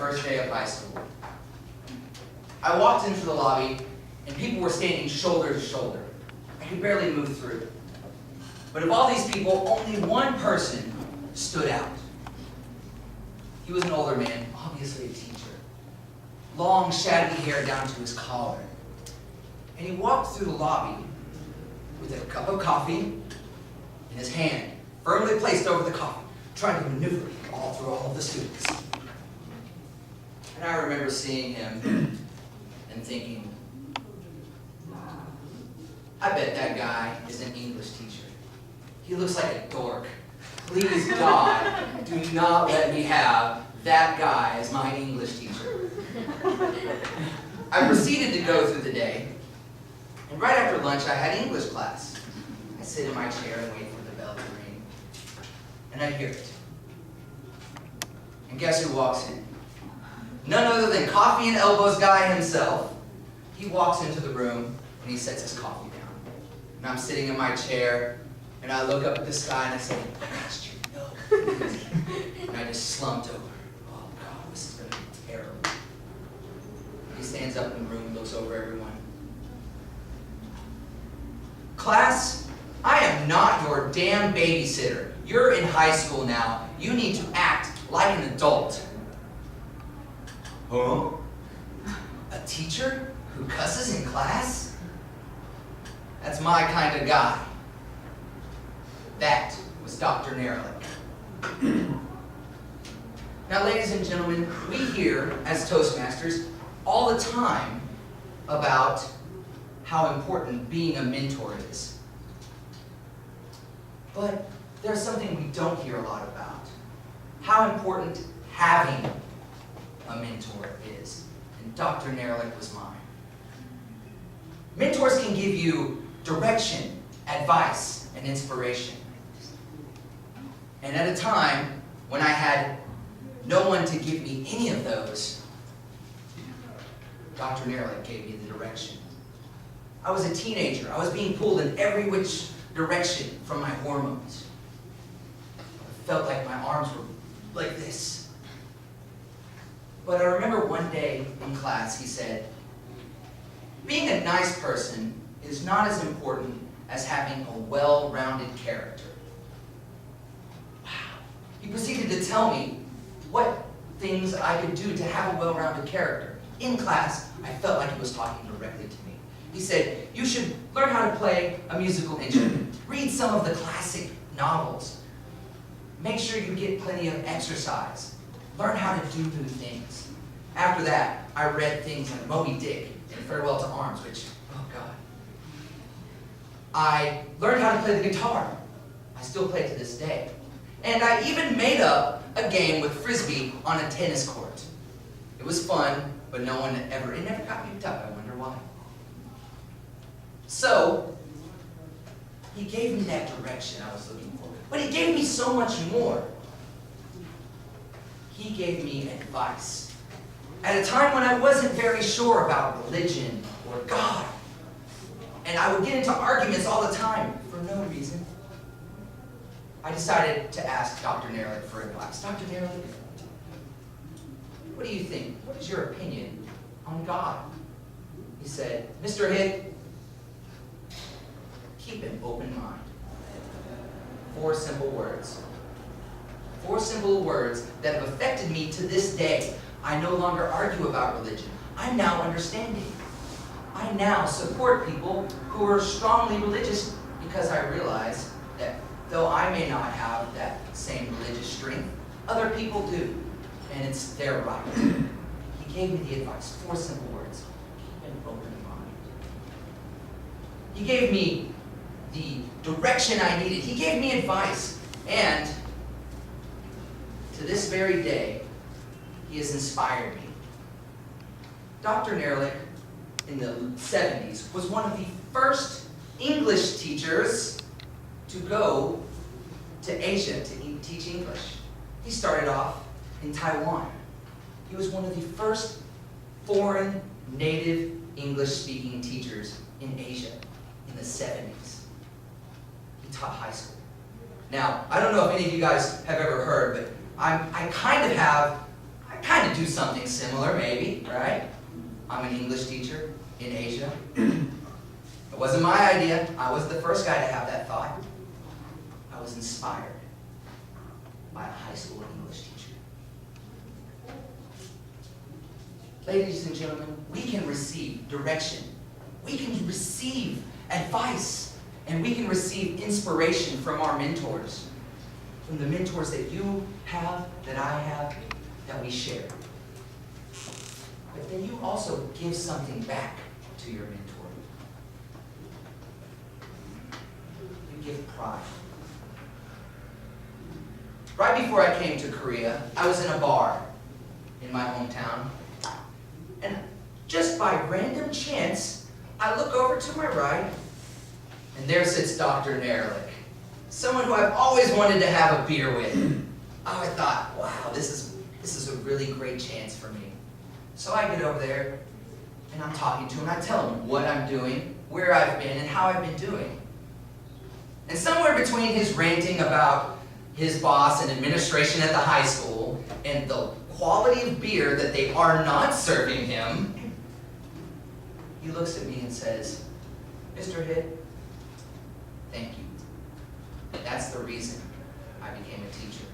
first day of high school. I walked into the lobby, and people were standing shoulder to shoulder. I could barely move through. But of all these people, only one person stood out. He was an older man, obviously a teacher. Long, shaggy hair down to his collar. And he walked through the lobby with a cup of coffee in his hand, firmly placed over the coffee, trying to maneuver all through all of the students. And I remember seeing him and thinking, I bet that guy is an English teacher. He looks like a dork. Please, God, do not let me have that guy as my English teacher. I proceeded to go through the day, and right after lunch I had English class. I sit in my chair and wait for the bell to ring, and I hear it. And guess who walks in? None other than Coffee and Elbows guy himself. He walks into the room, and he sets his coffee down. And I'm sitting in my chair, and I look up at the sky, and I say, I asked you no. And I just slumped over. Oh, God, this is going to be terrible. He stands up in the room, looks over everyone. Class, I am not your damn babysitter. You're in high school now. You need to act like an adult. Huh? A teacher who cusses in class? That's my kind of guy. That was Dr. Nerelick. Now, ladies and gentlemen, we hear as Toastmasters all the time about how important being a mentor is. But there's something we don't hear a lot about. How important having a mentor is. And Dr. Nerelick was mine. Mentors can give you direction, advice, and inspiration. And at a time when I had no one to give me any of those, Dr. Nerelick gave me the direction. I was a teenager. I was being pulled in every which direction from my hormones. I felt like my arms were like this. But I remember one day in class he said, being a nice person is not as important as having a well-rounded character. Wow. He proceeded to tell me what things I could do to have a well-rounded character. In class, I felt like he was talking directly to me. He said, you should learn how to play a musical instrument. Read some of the classic novels. Make sure you get plenty of exercise. Learn how to do new things. After that, I read things like Moby Dick and Farewell to Arms, which, oh God. I learned how to play the guitar. I still play to this day. And I even made up a game with Frisbee on a tennis court. It was fun, but it never got picked up. I wonder why. So, he gave me that direction I was looking for. But he gave me so much more. He gave me advice. At a time when I wasn't very sure about religion or God. And I would get into arguments all the time for no reason. I decided to ask Dr. Nerelick for advice. Dr. Nerelick, what do you think? What is your opinion on God? He said, Mr. Hick, keep an open mind. 4 simple words. 4 simple words that have affected me to this day. I no longer argue about religion. I'm now understanding. I now support people who are strongly religious because I realize that though I may not have that same religious strength, other people do, and it's their right. He gave me the advice, 4 simple words. Keep an open mind. He gave me the direction I needed. He gave me advice, and to this very day, he has inspired me. Dr. Nerelick, in the 70s, was one of the first English teachers to go to Asia to teach English. He started off in Taiwan. He was one of the first foreign native English-speaking teachers in Asia in the 70s. He taught high school. Now, I don't know if any of you guys have ever heard, but I kind of trying to do something similar, maybe, right? I'm an English teacher in Asia. It wasn't my idea. I was the first guy to have that thought. I was inspired by a high school English teacher. Ladies and gentlemen, we can receive direction. We can receive advice. And we can receive inspiration from our mentors. From the mentors that you have, that I have, that we share. But then you also give something back to your mentor. You give pride. Right before I came to Korea, I was in a bar in my hometown. And just by random chance, I look over to my right, and there sits Dr. Nerelick, someone who I've always wanted to have a beer with. Oh, I thought, wow, this is a really great chance for me. So I get over there, and I'm talking to him. I tell him what I'm doing, where I've been, and how I've been doing. And somewhere between his ranting about his boss and administration at the high school, and the quality of beer that they are not serving him, he looks at me and says, Mr. Hitt, thank you. That's the reason I became a teacher.